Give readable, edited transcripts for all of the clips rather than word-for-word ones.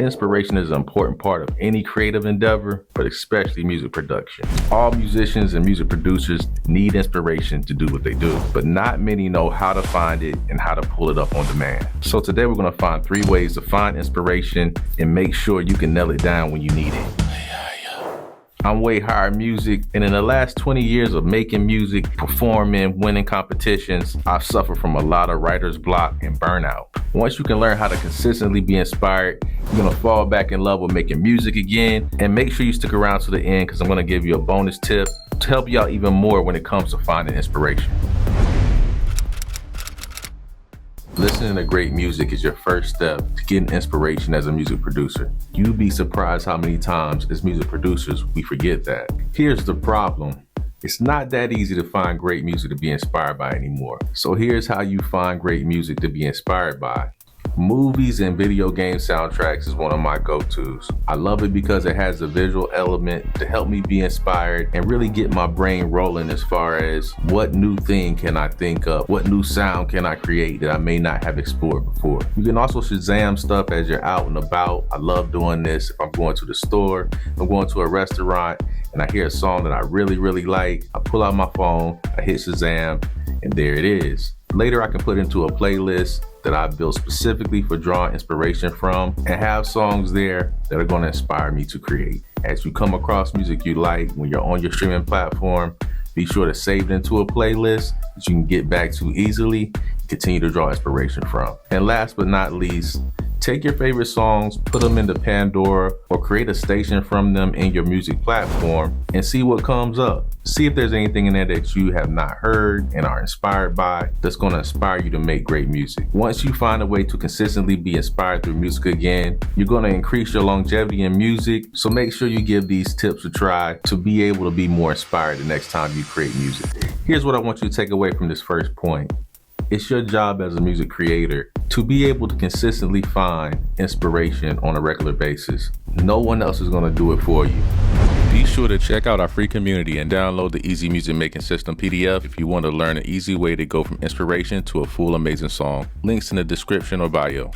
Inspiration is an important part of any creative endeavor, but especially music production. All musicians and music producers need inspiration to do what they do, but not many know how to find it and how to pull it up on demand. So today we're going to find 3 ways to find inspiration and make sure you can nail it down when you need it. I'm Way Higher Music, and in the last 20 years of making music, performing, winning competitions, I've suffered from a lot of writer's block and burnout. Once you can learn how to consistently be inspired, you're gonna fall back in love with making music again. And make sure you stick around to the end, because I'm gonna give you a bonus tip to help you out even more when it comes to finding inspiration. Listening to great music is your first step to getting inspiration as a music producer. You'd be surprised how many times as music producers we forget that. Here's the problem. It's not that easy to find great music to be inspired by anymore. So here's how you find great music to be inspired by. Movies and video game soundtracks is one of my go-tos. I love it because it has a visual element to help me be inspired and really get my brain rolling as far as what new thing can I think of, what new sound can I create that I may not have explored before. You can also Shazam stuff as you're out and about. I love doing this. If I'm going to the store, I'm going to a restaurant, and I hear a song that I really like, I pull out my phone, I hit Shazam, and there it is. Later, I can put into a playlist that I built specifically for drawing inspiration from and have songs there that are going to inspire me to create. As you come across music you like when you're on your streaming platform, be sure to save it into a playlist that you can get back to easily and continue to draw inspiration from. And last but not least, take your favorite songs, put them into Pandora or create a station from them in your music platform and see what comes up. See if there's anything in there that you have not heard and are inspired by that's going to inspire you to make great music. Once you find a way to consistently be inspired through music again, you're going to increase your longevity in music. So make sure you give these tips a try to be able to be more inspired the next time you create music. Here's what I want you to take away from this first point. It's your job as a music creator to be able to consistently find inspiration on a regular basis. No one else is going to do it for you. Be sure to check out our free community and download the Easy Music Making System PDF if you want to learn an easy way to go from inspiration to a full amazing song. Links in the description or bio.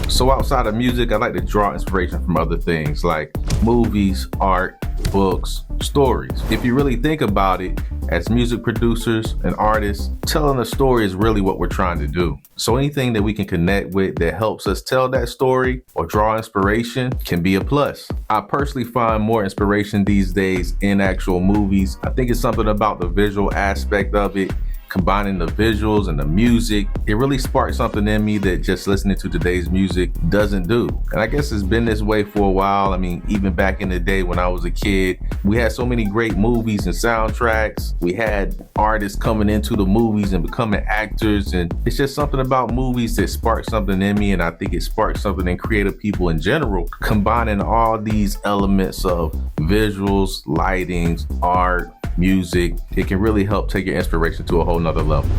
So outside of music, I like to draw inspiration from other things like movies, art, books, stories. If you really think about it, as music producers and artists, telling a story is really what we're trying to do. So anything that we can connect with that helps us tell that story or draw inspiration can be a plus. I personally find more inspiration these days in actual movies. I think it's something about the visual aspect of it, combining the visuals and the music. It really sparked something in me that just listening to today's music doesn't do. And I guess it's been this way for a while. I mean, even back in the day when I was a kid, we had so many great movies and soundtracks. We had artists coming into the movies and becoming actors. And it's just something about movies that sparked something in me. And I think it sparked something in creative people in general, combining all these elements of visuals, lightings, art, music. It can really help take your inspiration to a whole nother level.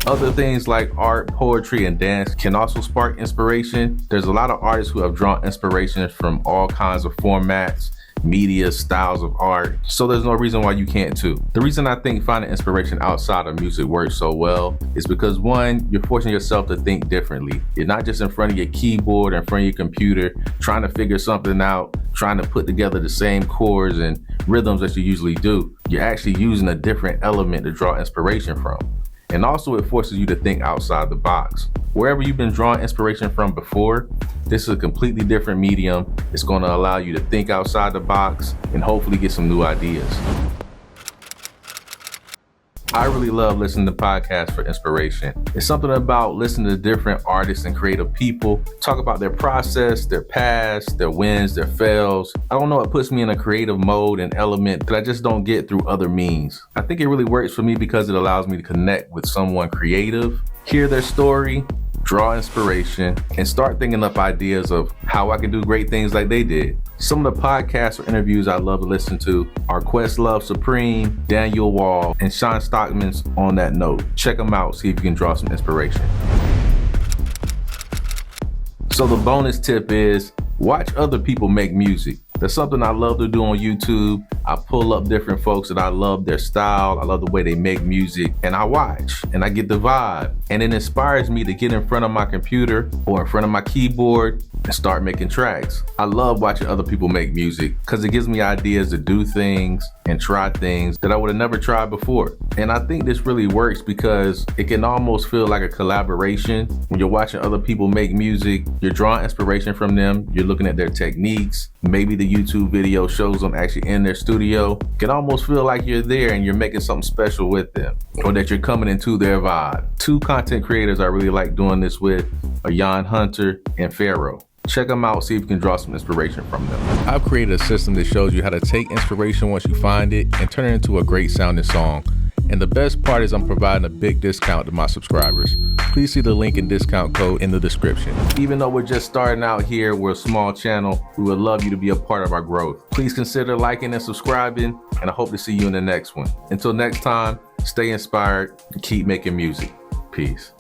Other things like art, poetry, and dance can also spark inspiration. There's a lot of artists who have drawn inspiration from all kinds of formats, media, styles of art. So there's no reason why you can't too. The reason I think finding inspiration outside of music works so well is because one, you're forcing yourself to think differently. You're not just in front of your keyboard, in front of your computer, trying to figure something out, trying to put together the same chords and rhythms that you usually do. You're actually using a different element to draw inspiration from. And also it forces you to think outside the box. Wherever you've been drawing inspiration from before, this is a completely different medium. It's going to allow you to think outside the box and hopefully get some new ideas. I really love listening to podcasts for inspiration. It's something about listening to different artists and creative people talk about their process, their past, their wins, their fails. I don't know, it puts me in a creative mode and element that I just don't get through other means. I think it really works for me because it allows me to connect with someone creative, hear their story, draw inspiration, and start thinking up ideas of how I can do great things like they did. Some of the podcasts or interviews I love to listen to are Questlove Supreme, Daniel Wall, and Sean Stockman's On That Note. Check them out, see if you can draw some inspiration. So the bonus tip is watch other people make music. That's something I love to do on YouTube. I pull up different folks that I love their style, I love the way they make music, and I watch and I get the vibe. And it inspires me to get in front of my computer or in front of my keyboard and start making tracks. I love watching other people make music because it gives me ideas to do things and try things that I would have never tried before. And I think this really works because it can almost feel like a collaboration. When you're watching other people make music, you're drawing inspiration from them, you're looking at their techniques, maybe the YouTube video shows them actually in their studio. It can almost feel like you're there and you're making something special with them, or that you're coming into their vibe. Two content creators I really like doing this with are Jan Hunter and Pharaoh. Check them out, see if you can draw some inspiration from them. I've created a system that shows you how to take inspiration once you find it and turn it into a great sounding song. And the best part is I'm providing a big discount to my subscribers. Please see the link and discount code in the description. Even though we're just starting out here, we're a small channel, we would love you to be a part of our growth. Please consider liking and subscribing, and I hope to see you in the next one. Until next time, stay inspired and keep making music. Peace.